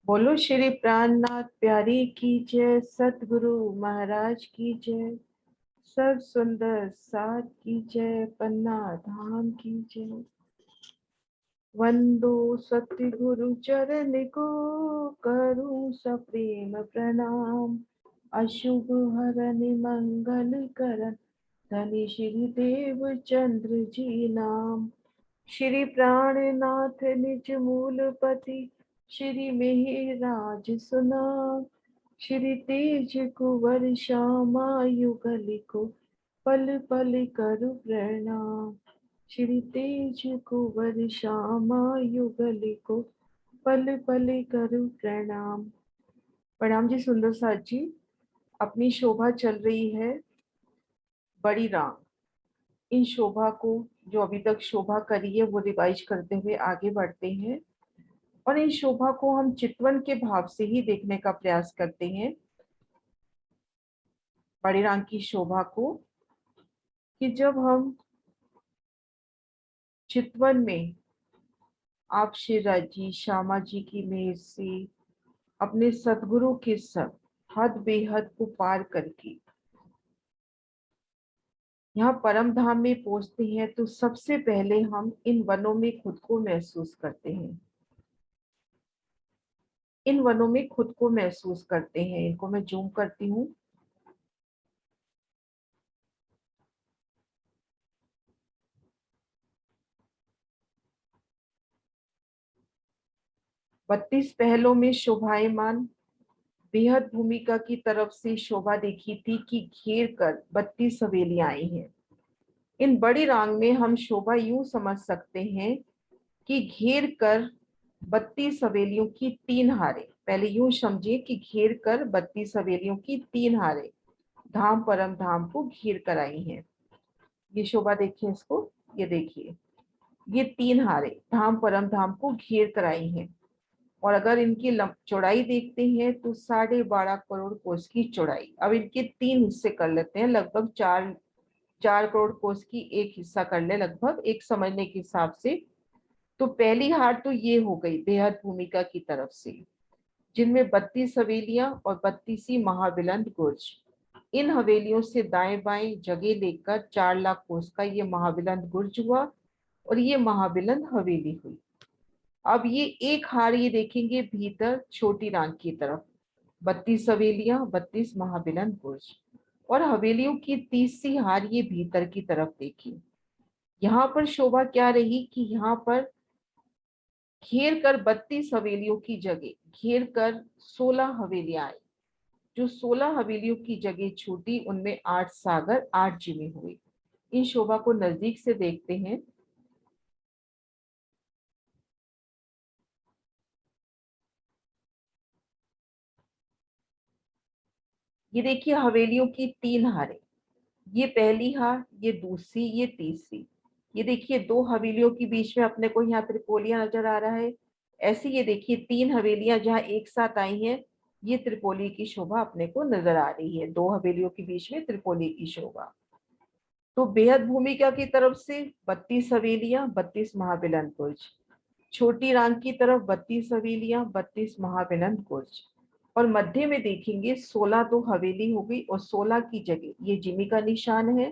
बोलो श्री प्राणनाथ प्यारी की जय, सतगुरु महाराज की जय, सब सुंदर साथ की जय, पन्ना धाम की जय। वंदो सतगुरु चरण को, करूं सप्रेम प्रणाम। अशुभ हरन मंगल करन, धनी श्री देव चंद्र जी नाम। श्री प्राणनाथ निज मूलपति, श्री मिहिराज सुनाम। श्री तेज कुंवर श्यामा युगल को, पल पल करु प्रणाम। श्री तेज कुंवर श्यामा युगल को, पल पल करु प्रणाम। प्रणाम जी सुंदर साथ जी। अपनी शोभा चल रही है बड़ी राम। इन शोभा को, जो अभी तक शोभा करी है, वो रिवाइज करते हुए आगे बढ़ते हैं और इन शोभा को हम चितवन के भाव से ही देखने का प्रयास करते हैं। बड़ी राम की शोभा को कि जब हम चितवन में आप श्री जी श्यामा जी की मेहर से अपने सदगुरु के सब हद बेहद को पार करके यहाँ परम धाम में पहुंचते हैं, तो सबसे पहले हम इन वनों में खुद को महसूस करते हैं। इन वनों में खुद को महसूस करते हैं। इनको मैं जूम करती हूँ। बत्तीस पहलों में शोभायमान बेहद भूमिका की तरफ से शोभा देखी थी कि घेर कर 32 हवेलियां आई हैं। इन बड़ी रांग में हम शोभा यूं समझ सकते हैं कि घेर कर 32 हवेलियों की 3 हारे। पहले यूं समझिए कि घेर कर 32 हवेलियों की 3 हारे धाम परम धाम को घेर कर आई हैं। ये शोभा देखिए इसको, ये देखिए, ये 3 हारे धाम परम धाम को घेर कर आई हैं। और अगर इनकी चौड़ाई देखते हैं तो 12.5 करोड़ कोस की चौड़ाई। अब इनके 3 हिस्से कर लेते हैं, लगभग 4 करोड़ कोस की एक हिस्सा कर ले, लगभग एक समझने के हिसाब से। तो पहली हार तो ये हो गई बेहद भूमिका की तरफ से, जिनमें 32 हवेलियां और 32 महाबिलंद गुर्ज। इन हवेलियों से दाएं बाएं जगह लेकर 4 लाख कोस का ये महाबिलंद गुर्ज हुआ और ये महाबिलंद हवेली हुई। अब ये एक हार ये देखेंगे भीतर छोटी रांग की तरफ, 32 हवेलियां, 32 महाबिलंद बुर्ज। और हवेलियों की तीसरी हार ये भीतर की तरफ देखी। यहाँ पर शोभा क्या रही कि यहाँ पर घेर कर 32 हवेलियों की जगह घेर कर 16 हवेलियां आई। जो 16 हवेलियों की जगह छूटी, उनमें 8 सागर 8 जिले हुए। इन शोभा को नजदीक से देखते हैं। ये देखिए हवेलियों की 3 हारें, ये पहली हार, ये दूसरी, ये तीसरी। ये देखिए 2 हवेलियों के बीच में अपने को यहाँ त्रिपोलिया नजर आ रहा है। ऐसे ये देखिए 3 हवेलियां जहाँ एक साथ आई हैं, ये त्रिपोली की शोभा अपने को नजर आ रही है। 2 हवेलियों के बीच में त्रिपोली की शोभा। तो बेहद भूमिका की तरफ से 32 हवेलियां, 32 महाबिलंद बुर्ज। छोटी रांग की तरफ 32 हवेलियां, 32 महाबिलंद बुर्ज। और मध्य में देखेंगे 16 तो हवेली हो गई और 16 की जगह ये जिमी का निशान है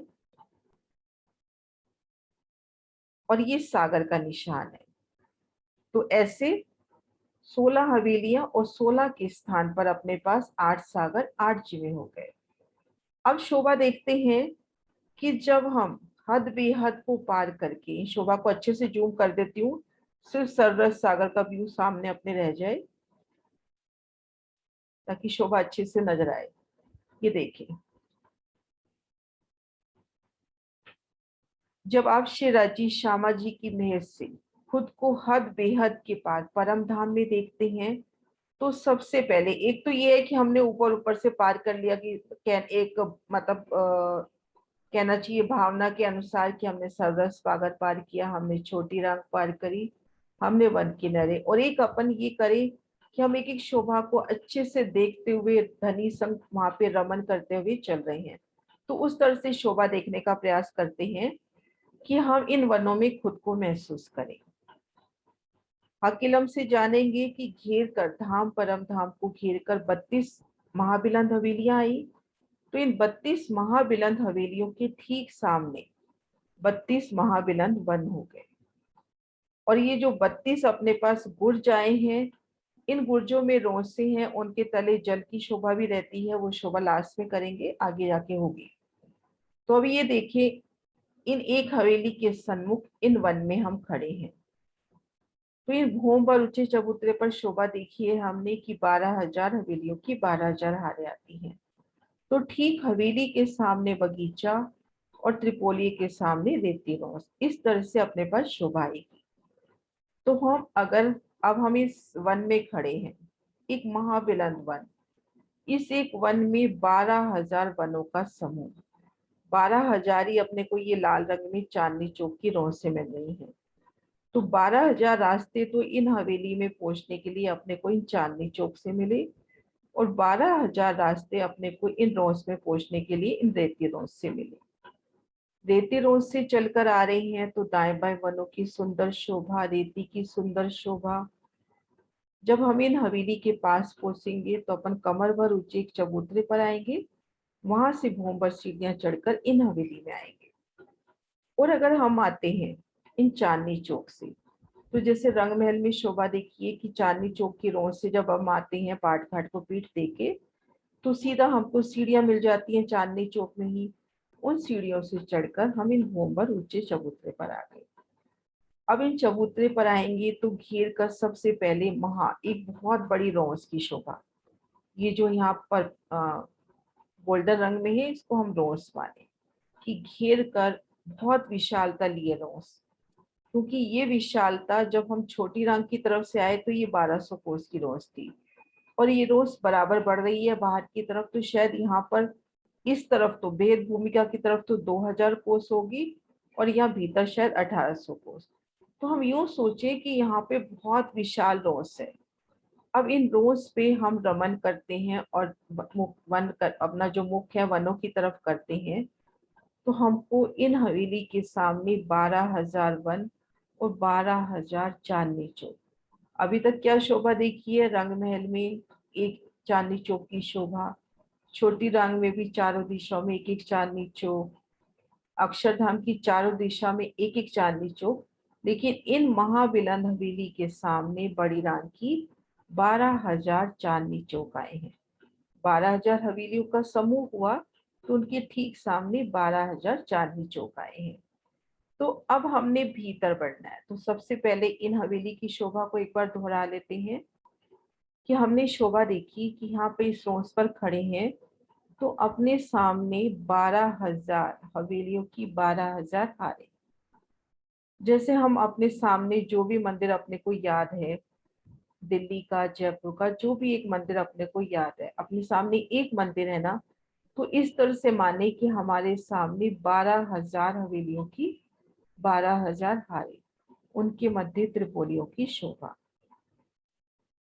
और ये सागर का निशान है। तो ऐसे 16 हवेलियां और 16 के स्थान पर अपने पास 8 सागर 8 जिले हो गए। अब शोभा देखते हैं कि जब हम हद बेहद को पार करके, शोभा को अच्छे से जूम कर देती हूँ, सिर्फ सररस सागर का व्यू सामने अपने रह जाए ताकि शोभा अच्छे से नजर आए। ये देखिए, जब आप श्री राजी श्यामा जी की मेहर से खुद को हद बेहद के पार परम धाम में देखते हैं, तो सबसे पहले एक तो ये है कि हमने ऊपर ऊपर से पार कर लिया कि एक मतलब कहना चाहिए भावना के अनुसार कि हमने सररस सागर पार किया, हमने छोटी रांग पार करी, हमने वन किनारे। और एक अपन ये करें कि हम एक एक शोभा को अच्छे से देखते हुए धनी संग वहां पे रमन करते हुए चल रहे हैं। तो उस तरह से शोभा देखने का प्रयास करते हैं कि हम इन वनों में खुद को महसूस करें। हकीलम से जानेंगे कि घेर कर धाम परम धाम को घेर कर 32 महाबिलंद हवेलियां आई। तो इन 32 महाबिलंद हवेलियों के ठीक सामने 32 महाबिलंद वन हो गए। और ये जो 32 अपने पास गुर्ज आए हैं, इन गुर्जों में रोंसे हैं, उनके तले जल की शोभा भी रहती है। वो शोभा लास्ट में करेंगे, आगे जाके होगी। तो अभी ये देखिए, इन एक हवेली के सन्मुख इन वन में हम खड़े हैं। तो इन भूम पर ऊंचे चबूतरे पर शोभा देखिए हमने कि 12,000 हवेलियों की 12,000 हारें आती हैं। तो ठीक हवेली के सामने बगीचा और त्रिपोली के सामने रेती रोस, इस तरह से अपने पास शोभा आएगी। तो हम इस वन में खड़े हैं, एक महाबिलंद वन। इस एक वन में 12,000 वनों का समूह, 12,000 ही अपने को ये लाल रंग में चांदनी चौक की रों से मिल रही है। तो 12,000 रास्ते तो इन हवेली में पहुंचने के लिए अपने को इन चांदनी चौक से मिले, और 12,000 रास्ते अपने को इन रोज में पहुंचने के लिए इन रेती रोज से मिले। रेती रोज से चलकर आ रही हैं तो दाएं बाएं वनों की सुंदर शोभा, रेती की सुंदर शोभा। जब हम इन हवेली के पास पहुंचेंगे तो अपन कमर भर ऊंचे एक चबूतरे पर आएंगे, वहां से भूमभर सीढ़ियां चढ़कर इन हवेली में आएंगे। और अगर हम आते हैं इन चांदनी चौक से, तो जैसे रंग महल में शोभा देखिए कि चांदनी चौक की रोड से जब हम आते हैं पाट घाट को पीठ देके, तो सीधा हमको सीढ़ियां मिल जाती हैं चांदनी चौक में ही। उन सीढ़ियों से चढ़कर हम इन भूमभर ऊंचे चबूतरे पर आ गए। अब इन चबूतरे पर आएंगे तो घेर कर सबसे पहले एक बहुत बड़ी रोस की शोभा। ये जो यहाँ पर गोल्डन रंग में है, इसको हम रोस माने कि घेर कर बहुत विशालता लिए रोस। क्योंकि ये विशालता, जब हम छोटी रंग की तरफ से आए तो ये 1200 कोस की रोस थी, और ये रोज बराबर बढ़ रही है बाहर की तरफ। तो शायद यहाँ पर इस तरफ तो भेद भूमिका की तरफ तो 2000 कोस होगी, और यहाँ भीतर शायद 1800 कोस। तो हम यूं सोचे कि यहाँ पे बहुत विशाल रोस है। अब इन रोस पे हम रमन करते हैं और अपना जो मुख है वनों की तरफ करते हैं, तो हमको इन हवेली के सामने 12,000 वन और 12,000 चांदनी चौक। अभी तक क्या शोभा देखी है रंग महल में, एक चांदनी चौक की शोभा। छोटी रंग में भी चारों दिशाओं में एक एक चांदनी चौक, अक्षरधाम की चारों दिशा में एक एक चांदनी चौक। लेकिन इन महाबिलंद हवेली के सामने बड़ी रान की 12,000 चांदनी चौक आए हैं। 12,000 हवेलियों का समूह हुआ, तो उनके ठीक सामने 12,000 चांदनी चौक आए हैं। तो अब हमने भीतर बढ़ना है, तो सबसे पहले इन हवेली की शोभा को एक बार दोहरा लेते हैं कि हमने शोभा देखी कि यहाँ पे इस रोस पर खड़े हैं, तो अपने सामने 12,000 हवेलियों की 12,000 हारे। जैसे हम अपने सामने जो भी मंदिर अपने को याद है, दिल्ली का, जयपुर का, जो भी एक मंदिर अपने को याद है, अपने सामने एक मंदिर है ना, तो इस तरह से माने कि हमारे सामने 12,000 हवेलियों की 12,000 हारे, उनके मध्य त्रिपोलियों की शोभा।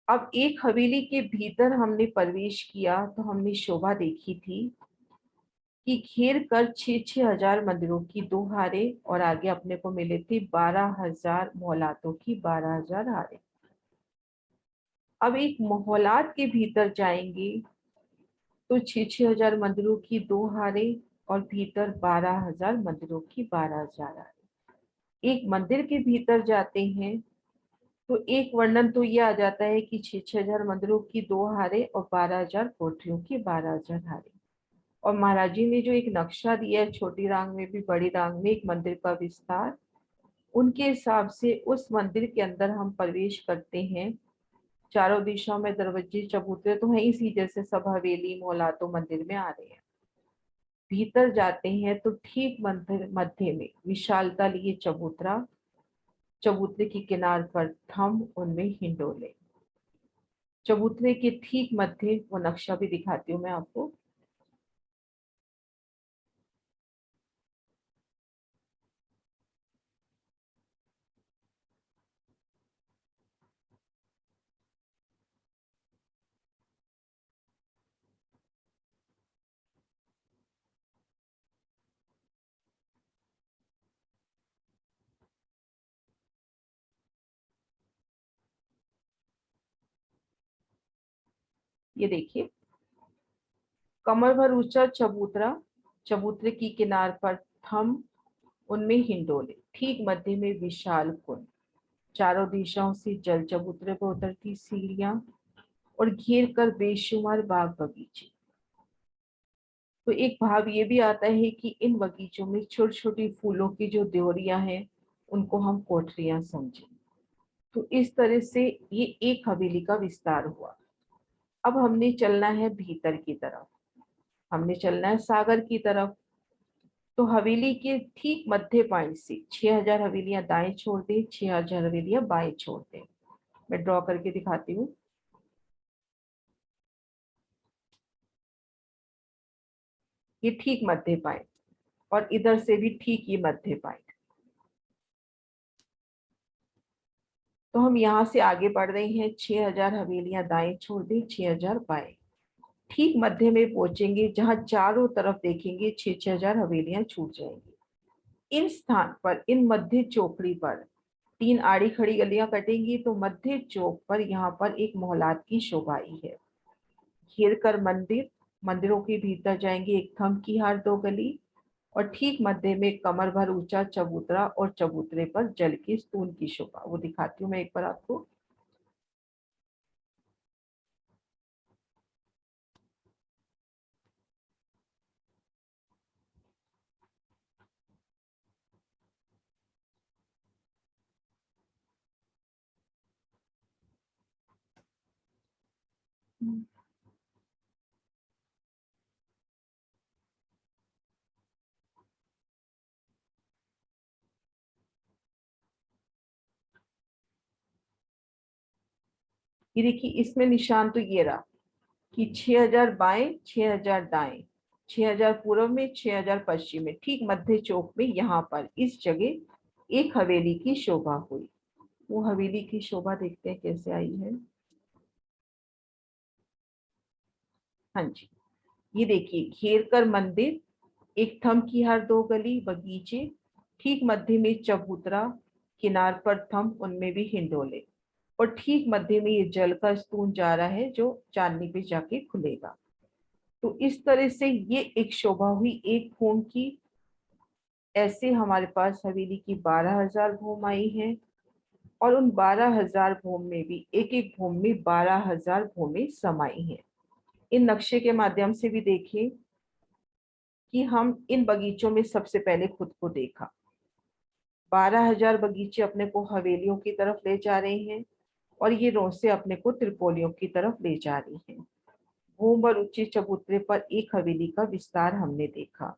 अब एक हवेली के भीतर हमने प्रवेश किया तो हमने शोभा देखी थी कि घेर कर 6,000 मंदिरों की 2 हारे, और आगे अपने को मिले थे 12,000 मोहलातों की 12,000 हारे। अब एक मोहलात के भीतर जाएंगे तो 6,000 मंदिरों की 2 हारे, और भीतर 12,000 मंदिरों की 12,000 हारे। एक मंदिर के भीतर जाते हैं तो एक वर्णन तो ये आ जाता है कि 6,000 मंदिरों की 2 हारे और 12,000 कोठरियों की 12,000 हारे। और महाराज जी ने जो एक नक्शा दिया है, छोटी रांग में भी बड़ी रांग में एक मंदिर का विस्तार, उनके हिसाब से उस मंदिर के अंदर हम प्रवेश करते हैं। चारों दिशाओं में दरवाजे चबूतरे तो हैं इसी, जैसे सब हवेली मोहलातो मंदिर में आ रहे हैं। भीतर जाते हैं तो ठीक मंदिर मध्य में विशालता लिए चबूतरा, चबूतरे की किनार पर थंब, उनमें हिंडोले। चबूतरे के ठीक मध्य, वो नक्शा भी दिखाती हूँ मैं आपको। ये देखिए, कमर भर ऊंचा चबूतरा, चबूतरे की किनार पर थम, उनमें हिंडोले, ठीक मध्य में विशाल कुंड, चारों दिशाओं से जल चबूतरे पर उतरती सीढ़ियां और घेर कर बेशुमार बाग बगीचे। तो एक भाव ये भी आता है कि इन बगीचों में छोटी छोटी फूलों की जो ड्योरियां हैं उनको हम कोठरियां समझें। तो इस तरह से ये एक हवेली का विस्तार हुआ। अब हमने चलना है भीतर की तरफ, हमने चलना है सागर की तरफ। तो हवेली के ठीक मध्य पॉइंट से 6000 हवेलियां दाएं छोड़ दें, 6000 हवेलियां बाएं छोड़ दें। मैं ड्रॉ करके दिखाती हूँ। ये ठीक मध्य पॉइंट, और इधर से भी ठीक ये मध्य पॉइंट। तो हम यहाँ से आगे बढ़ रहे हैं, 6000 हवेलियां दाएं छोड़ दें, 6000 बाएं। ठीक मध्य में पहुंचेंगे, जहां चारों तरफ देखेंगे 6000 हवेलियां छूट जाएंगी। इन स्थान पर, इन मध्य चौकड़ी पर 3 आड़ी खड़ी गलियां कटेंगी, तो मध्य चौक पर यहाँ पर एक मोहल्लात की शोभा आई है। घेर कर मंदिर, मंदिरों के भीतर जाएंगे, एक थम की हार 2 गली, और ठीक मध्य में कमर भर ऊंचा चबूतरा, और चबूतरे पर जल की स्तून की शोभा। वो दिखाती हूँ मैं एक बार आपको। ये देखिए, इसमें निशान तो ये रहा कि 6000 बाएं, 6000 दाएं, 6000 पूर्व में, 6000 पश्चिम में, ठीक मध्य चौक में यहाँ पर इस जगह एक हवेली की शोभा हुई। वो हवेली की शोभा देखते हैं कैसे आई है। हाँ जी, ये देखिए, घेर कर मंदिर, एक थम की हर 2 गली, बगीचे, ठीक मध्य में चबूतरा, किनार पर थम, उनमें भी हिंडोले, और ठीक मध्य में ये जल का स्तून जा रहा है जो चांदनी पे जाके खुलेगा। तो इस तरह से ये एक शोभा हुई एक भूम की। ऐसे हमारे पास हवेली की 12,000 भूम आई हैं, और उन 12,000 भूम में भी एक एक भूम में 12,000 भूमें समाई हैं। इन नक्शे के माध्यम से भी देखें कि हम इन बगीचों में सबसे पहले खुद को देखा। 12,000 बगीचे अपने को हवेलियों की तरफ ले जा रहे हैं, और ये रोसे अपने को त्रिपोलियों की तरफ ले जा रही हैं। भूम और ऊंचे चबूतरे पर एक हवेली का विस्तार हमने देखा।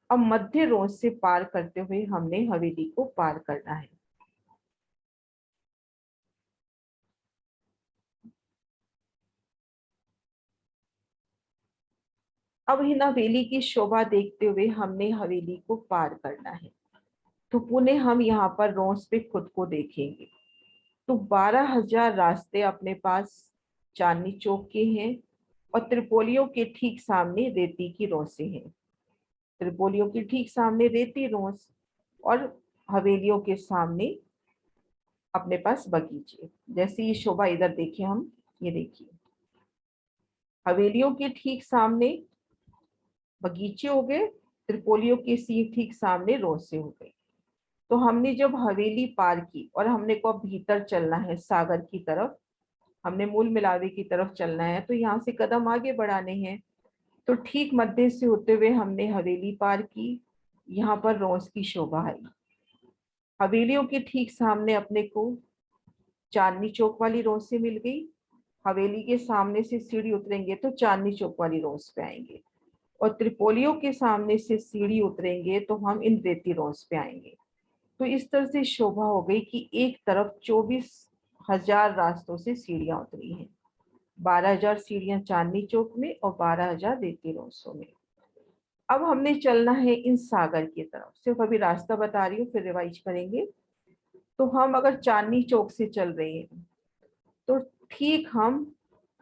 अब मध्य रोज से पार करते हुए हमने हवेली को पार करना है। अब इन हवेली की शोभा देखते हुए हमने हवेली को पार करना है। तो पुनः हम यहाँ पर रोज पे खुद को देखेंगे। तो 12,000 रास्ते अपने पास चांदनी चौक के हैं, और त्रिपोलियों के ठीक सामने रेती की रोसे हैं। त्रिपोलियों के ठीक सामने रेती रोस, और हवेलियों के सामने अपने पास बगीचे। जैसे ये शोभा इधर देखें हम, ये देखिए, हवेलियों के ठीक सामने बगीचे हो गए, त्रिपोलियों के ठीक सामने रोसे हो गए। तो हमने जब हवेली पार की और हमने को अब भीतर चलना है सागर की तरफ, हमने मूल मिलावे की तरफ चलना है, तो यहाँ से कदम आगे बढ़ाने हैं। तो ठीक मध्य से होते हुए हमने हवेली पार की, यहाँ पर रोस की शोभा आई। हवेलियों के ठीक सामने अपने को चांदनी चौक वाली रोस से मिल गई। हवेली के सामने से सीढ़ी उतरेंगे तो चांदनी चौक वाली रोस पे आएंगे, और त्रिपोलियों के सामने से सीढ़ी उतरेंगे तो हम इन रेती रोस पे आएंगे। तो इस तरह से शोभा हो गई कि एक तरफ 24,000 रास्तों से सीढ़ियां उतरी हैं। 12,000 सीढ़ियां चांदनी चौक में और 12,000 रेती रोसों में। अब हमने चलना है इन सागर की तरफ। सिर्फ अभी रास्ता बता रही हूँ, फिर रिवाइज करेंगे। तो हम अगर चांदनी चौक से चल रहे हैं, तो ठीक हम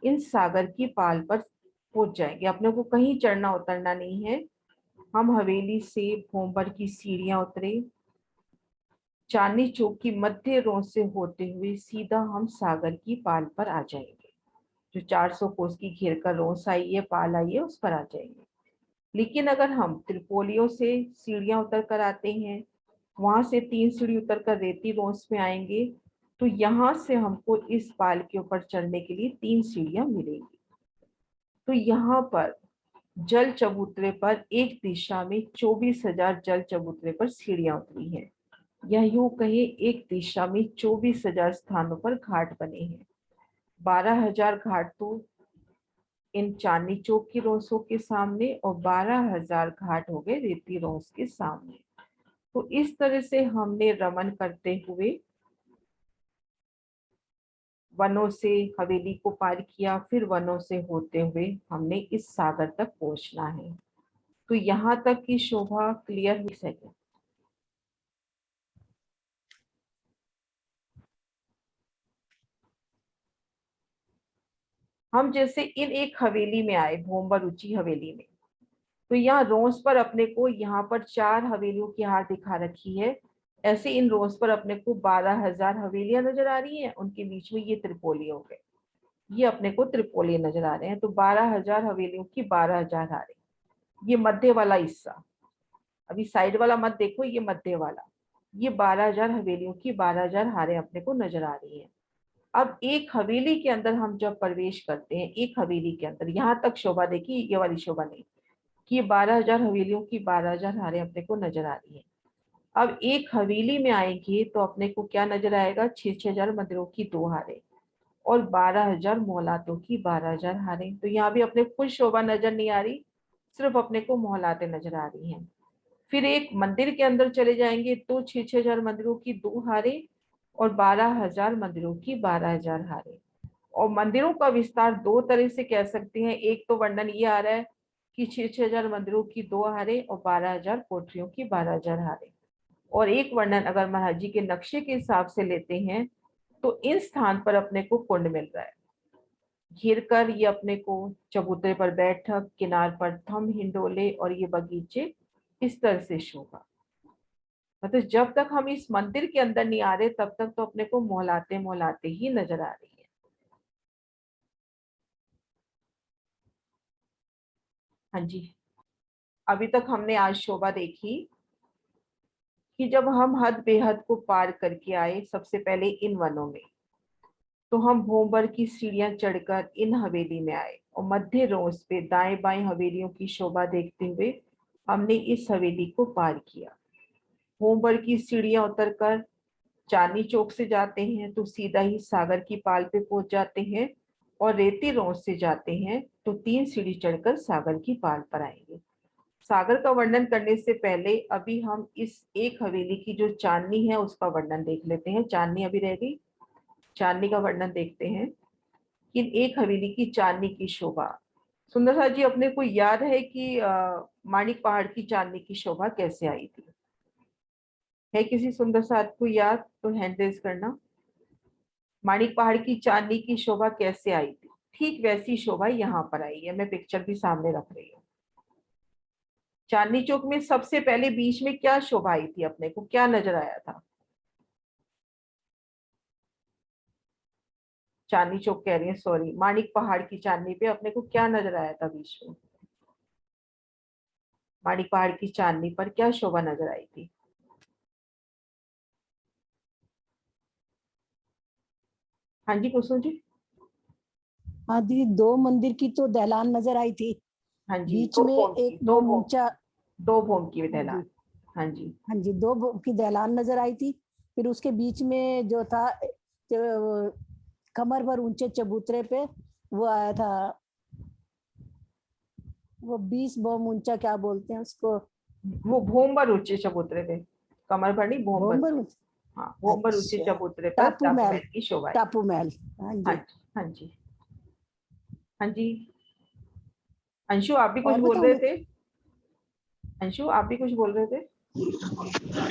इन सागर की पाल पर पहुंच जाएंगे। अपने को कहीं चढ़ना उतरना नहीं है। हम हवेली से भोंबर की सीढ़ियां उतरे, चांदनी चौक की मध्य रोड से होते हुए सीधा हम सागर की पाल पर आ जाएंगे। जो 400 कोस की घेर कर रोंस आई है, पाल आई है, उस पर आ जाएंगे। लेकिन अगर हम त्रिपोलियों से सीढ़ियां उतर कर आते हैं, वहां से 3 सीढ़ी उतर कर रेती रोंस में आएंगे, तो यहाँ से हमको इस पाल के ऊपर चढ़ने के लिए 3 सीढ़ियां मिलेंगी। तो यहाँ पर जल चबूतरे पर एक दिशा में 24,000 जल चबूतरे पर सीढ़ियां उतरी हैं, या यूं कहे एक दिशा में 24,000 स्थानों पर घाट बने हैं। 12,000 घाट तो इन चांदनी चौक की रोंसों के सामने, और 12,000 घाट हो गए रेती रोंस के सामने। तो इस तरह से हमने रमन करते हुए वनों से हवेली को पार किया, फिर वनों से होते हुए हमने इस सागर तक पहुंचना है। तो यहाँ तक की शोभा क्लियर हो सके। हम जैसे इन एक हवेली में आए, भोंबर ऊंची हवेली में, तो यहाँ रोंस पर अपने को यहाँ पर 4 हवेलियों की हार दिखा रखी है। ऐसे इन रोंस पर अपने को 12,000 हवेलियां नजर आ रही हैं, उनके बीच में ये त्रिपोली हो गए, ये अपने को त्रिपोली नजर आ रहे हैं। तो 12,000 हवेलियों की 12,000 हारें। ये मध्य वाला हिस्सा, अभी साइड वाला मत देखो, ये मध्य वाला, ये 12,000 हवेलियों की 12,000 हारें अपने को नजर आ रही हैं। अब एक हवेली के अंदर हम जब प्रवेश करते हैं, एक हवेली के अंदर, यहाँ तक शोभा देखी, ये वाली शोभा नहीं, कि ये 12,000 हवेलियों की 12,000 हारें अपने को नजर आ रही है। अब एक हवेली में आएंगे तो अपने को क्या नजर आएगा, 6,000 मंदिरों की 2 हारें और 12,000 मोहलातों की 12,000 हारें। तो यहाँ भी अपने कुछ शोभा नजर नहीं आ रही, सिर्फ अपने को मोहलातें नजर आ रही हैं। फिर एक मंदिर के अंदर चले जाएंगे तो 6,000 मंदिरों की 2 हारें और 12,000 मंदिरों की 12,000 हारें। और मंदिरों का विस्तार 2 तरह से कह सकते हैं। एक तो वर्णन ये आ रहा है कि 6,000 मंदिरों की 2 हारें और 12,000 कोठरियों की 12,000 हारें। और एक वर्णन अगर महाराज जी के नक्शे के हिसाब से लेते हैं तो इन स्थान पर अपने को कुंड मिल रहा है, घिर कर ये अपने को चबूतरे पर बैठक, किनार पर थम हिंडोले और ये बगीचे, इस तरह से शोभा। मतलब जब तक हम इस मंदिर के अंदर नहीं आ रहे तब तक तो अपने को मोहलाते मोहलाते ही नजर आ रही है। हाँ जी, अभी तक हमने आज शोभा देखी कि जब हम हद बेहद को पार करके आए सबसे पहले इन वनों में, तो हम भोंबर की सीढ़ियां चढ़कर इन हवेली में आए और मध्य रोज पे दाएं बाएं हवेलियों की शोभा देखते हुए हमने इस हवेली को पार किया। भोंबर की सीढ़ियां उतरकर चांदनी चौक से जाते हैं तो सीधा ही सागर की पाल पे पहुंच जाते हैं, और रेती रोड से जाते हैं तो 3 सीढ़ी चढ़कर सागर की पाल पर आएंगे। सागर का वर्णन करने से पहले अभी हम इस एक हवेली की जो चांदनी है उसका वर्णन देख लेते हैं। चांदनी अभी रह गई, चांदनी का वर्णन देखते हैं कि एक हवेली की चांदनी की शोभा। सुंदर सा जी, अपने को याद है कि माणिक पहाड़ की चांदनी की शोभा कैसे आई थी? है किसी सुंदर साथ को याद तो हैंड रेज करना। माणिक पहाड़ की चांदनी की शोभा कैसे आई थी? ठीक वैसी शोभा यहाँ पर आई है, मैं पिक्चर भी सामने रख रही हूँ। चांदनी चौक में सबसे पहले बीच में क्या शोभा आई थी, अपने को क्या नजर आया था? चांदनी चौक कह रही है, सॉरी, माणिक पहाड़ की चांदनी पे अपने को क्या नजर आया था बीच में? माणिक पहाड़ की चांदनी पर क्या शोभा नजर आई थी? हाँ जी कुसुम जी। हाँ दी, 2 मंदिर की तो दहलान नजर आई थी। हाँ जी, बीच में एक दो भोम भोम, ऊंचा, 2 भोम की हाँ विधेला। जी, हाँ जी। हाँ जी, 2 भोम की दहलान नजर आई थी। फिर उसके बीच में जो था कमर भर ऊंचे चबूतरे पे वो आया था, वो 20 भोम ऊंचा, क्या बोलते हैं उसको? वो भोमबर ऊंचे चबूतरे पे, कमर भर नहीं, भोमबर। भोमबर ऊंचा, हाँ, भोमबर ऊंचे अच्छा, चबूतरे पर टापू टापू महल, महल की शोभा आई। टापू महल, हाँ हाँ जी। जी, हाँ जी, हाँ जी। अंशु आप भी कुछ और बोल बताओ रहे मैं, थे? अंशु आप भी कुछ बोल रहे थे?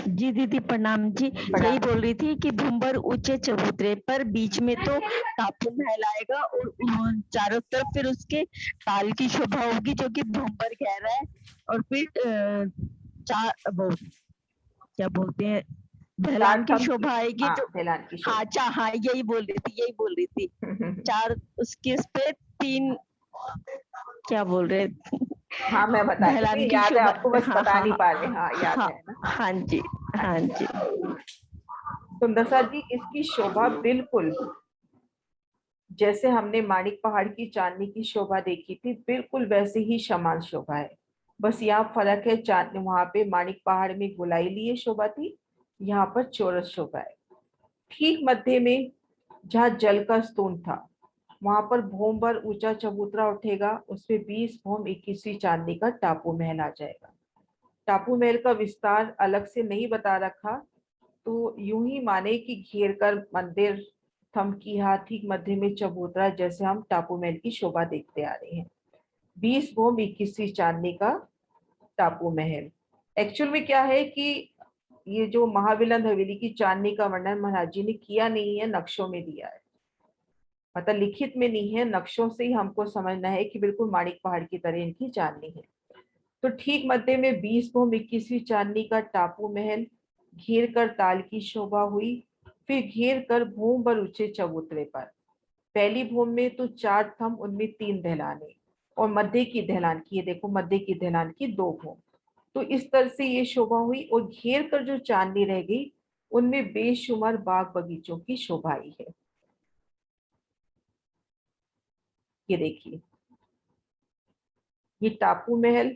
जी दीदी प्रणाम जी। बड़ा। यही बोल रही थी कि भूमबर ऊंचे चबूतरे पर बीच में तो टापू महल आएगा और चारों तरफ फिर उसके ताल की शोभा होगी जो कि भूमबर कह रहा है। और फिर चार वो क्या बोलते हैं, ढलान की थंब शोभा आएगी हाँ तो ढलान की हाँ शोभा। हाँ यही बोल रही थी, यही बोल रही थी। 4 उसके इस पे 3 क्या बोल रहे हाँ मैं बताती हूँ, ढलान ये की याद है शोभा। आपको, बस हाँ बता हाँ नहीं हाँ पा रहे। हाँ याद हाँ है ना। हाँ जी, हाँ अच्छा, जी। सुंदरसा जी इसकी शोभा बिल्कुल जैसे हमने माणिक पहाड़ की चांदनी की शोभा देखी थी, बिल्कुल वैसे ही समान शोभा है। बस यहाँ फर्क है, चांदनी वहां पे माणिक पहाड़ में गोलाई लिए शोभा थी, यहाँ पर चौरस शोभा है। ठीक मध्य में जहाँ जल का स्तून था, वहां पर भूम पर ऊंचा चबूतरा उठेगा, उसपे 20 भूम 21वीं चांदनी का टापू महल आ जाएगा। टापू महल का विस्तार अलग से नहीं बता रखा, तो यूं ही माने कि घेर कर मंदिर, थम की हाथ ठीक मध्य में चबूतरा, जैसे हम टापू महल की शोभा देखते आ रहे हैं। 20 भूम 21वीं चांदनी का टापू महल। एक्चुअल में क्या है कि ये जो महाविलंद हवेली की चांदनी का वर्णन महाराज जी ने किया नहीं है, नक्शों में दिया है, मतलब लिखित में नहीं है, नक्शों से ही हमको समझना है कि बिल्कुल माणिक पहाड़ की तरह इनकी चांदनी है। तो ठीक मध्य में 20 भूम 21वीं चांदनी का टापू महल, घेर कर ताल की शोभा हुई, फिर घेर कर भूम पर ऊंचे चबूतरे पर। पहली भूम में तो 4 थंब, उनमें 3 ढलाने, और मध्य की ढलान की, ये देखो मध्य की ढलान की 2 भूम। तो इस तरह से ये शोभा हुई, और घेर कर जो चांदनी रह गई, उनमें बेशुमार बाग बगीचों की शोभा आई है। ये देखिए, ये टापू महल,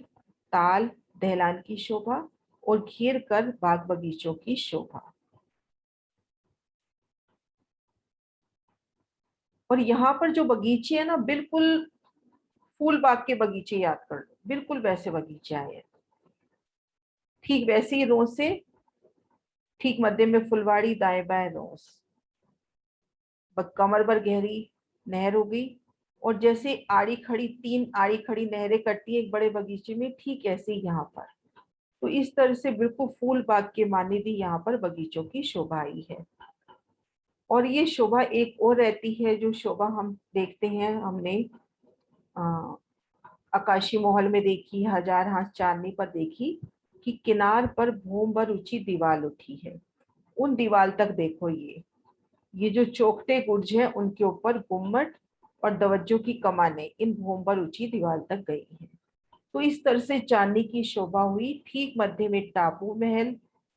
ताल, दहलान की शोभा, और घेर कर बाग बगीचों की शोभा। और यहाँ पर जो बगीचे है ना, बिल्कुल फूल बाग के बगीचे याद कर लो, बिल्कुल वैसे बगीचे आए हैं। ठीक वैसे ही रोज से ठीक मध्य में फुलवाड़ी, दाएं बाएं रोस, कमर भर गहरी नहर हो गई। और जैसे आड़ी खड़ी, 3 आड़ी खड़ी नहरें कटती है एक बड़े बगीचे में, ठीक ऐसे ही यहाँ पर। तो इस तरह से बिल्कुल फूल बाग के मानिंदी यहाँ पर बगीचों की शोभा आई है। और ये शोभा एक और रहती है, जो शोभा हम देखते हैं, हमने अ, आकाशी महल में देखी, हजार हाथ चांदनी पर देखी, कि किनार पर भूम भर ऊंची दीवार उठी है। उन दीवार तक देखो, ये जो चौखटे गुर्ज हैं, उनके ऊपर गुम्मट और दवज्जों की कमाने इन भूम भर ऊंची दीवार तक गई हैं। तो इस तरह से चांदनी की शोभा हुई। ठीक मध्य में टापू महल,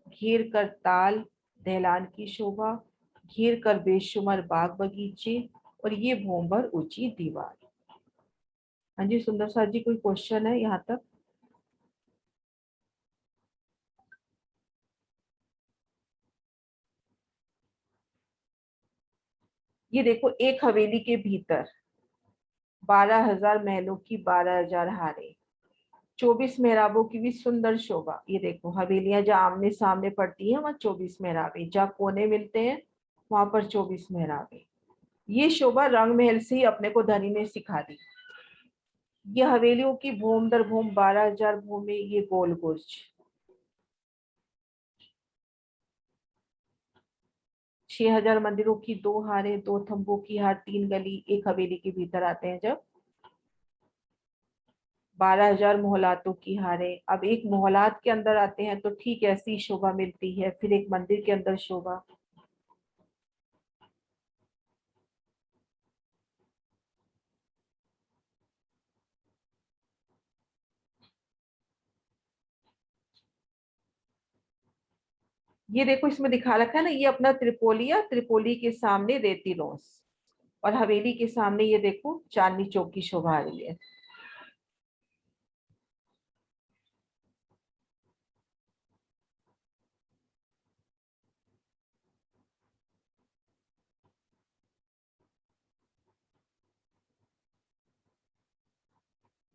घेर कर ताल दहलान की शोभा, घेर कर बेशुमार बाग बगीचे, और ये भूम भर ऊंची दीवार। हाँ जी सुंदर साहब जी, कोई क्वेश्चन है यहाँ तक? ये देखो, एक हवेली के भीतर 12,000 महलों की 12,000 हारें, 24 मेहराबों की भी सुंदर शोभा। ये देखो, हवेलियां जहाँ आमने सामने पड़ती है, वहां 24 मेहराबे, जहाँ कोने मिलते हैं वहां पर 24 मेहराबे। ये शोभा रंग महल से ही अपने को धनी ने सिखा दी। ये हवेलियों की भूम दर भूम 12,000 भूमि, ये गोल गुर्ज, 6,000 मंदिरों की 2 हारें, 2 थंबों की हार, 3 गली एक हवेली के भीतर आते हैं जब। 12,000 मोहलातों की हारें। अब एक मोहलात के अंदर आते हैं तो ठीक ऐसी शोभा मिलती है, फिर एक मंदिर के अंदर शोभा। ये देखो, इसमें दिखा रखा है ना, ये अपना त्रिपोलिया, त्रिपोली के सामने रेती रोस, और हवेली के सामने ये देखो चांदनी चौक की शोभा आ रही है।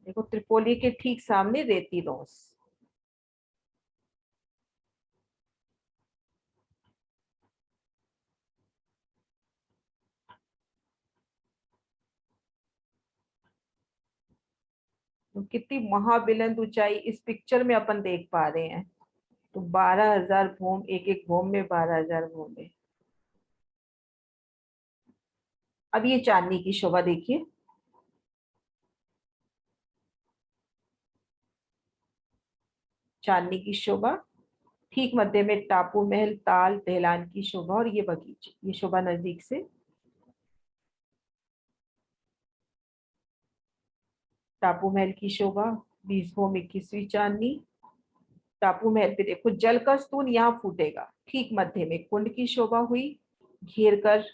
देखो, त्रिपोली के ठीक सामने रेती रोस। तो कितनी महाबिलंद ऊंचाई इस पिक्चर में अपन देख पा रहे हैं। तो 12,000 भूम, एक एक भूम में 12,000 भूम में। अब ये चांदनी की शोभा देखिए, चांदनी की शोभा ठीक मध्य में टापू महल, ताल, दहलान की शोभा और ये बगीचे। ये शोभा नजदीक से। टापू महल की शोभा, 20 भूम 21वीं चांदनी। टापू महल पे देखो जल का स्तून यहाँ फूटेगा। ठीक मध्य में कुंड की शोभा हुई, घेर कर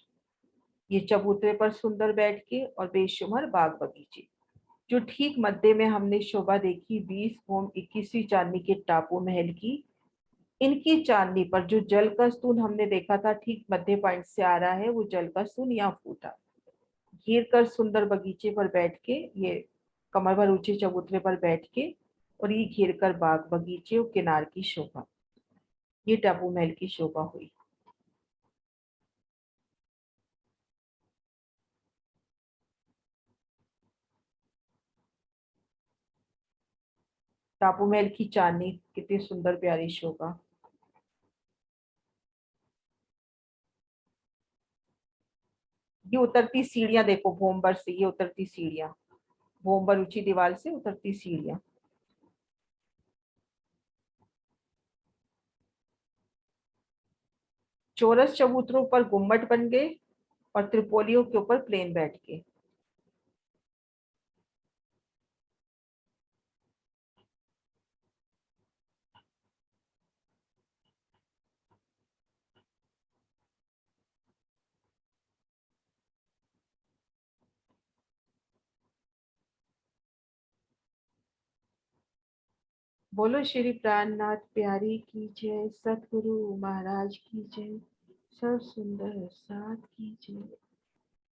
ये चबूतरे पर सुंदर बैठ के और बेशुमार बाग बगीचे। जो ठीक मध्य में हमने शोभा देखी 20 भूम 21वीं चांदनी के टापू महल की, इनकी चांदनी पर जो जल का स्तून हमने देखा था ठीक मध्य पॉइंट से आ रहा है, वो जल का स्तून यहाँ फूटा। घेर कर सुंदर बगीचे पर बैठ के, ये कमर भर ऊंचे चबूतरे पर बैठ के और ये घेर कर बाग बगीचे और किनार की शोभा, ये टापू महल की शोभा हुई। टापू महल की चांदनी कितनी सुंदर प्यारी शोभा। ये उतरती सीढ़ियां देखो भोमबर से, ये उतरती सीढ़ियां, भोमबर ऊंची दीवार से उतरती सीढ़ियां। चौरस चबूतरों पर गुम्मट बन गए और त्रिपोलियों के ऊपर प्लेन बैठ गए। बोलो श्री प्राणनाथ प्यारी की जय, सतगुरु महाराज की जय, सब सुंदर साथ की जय।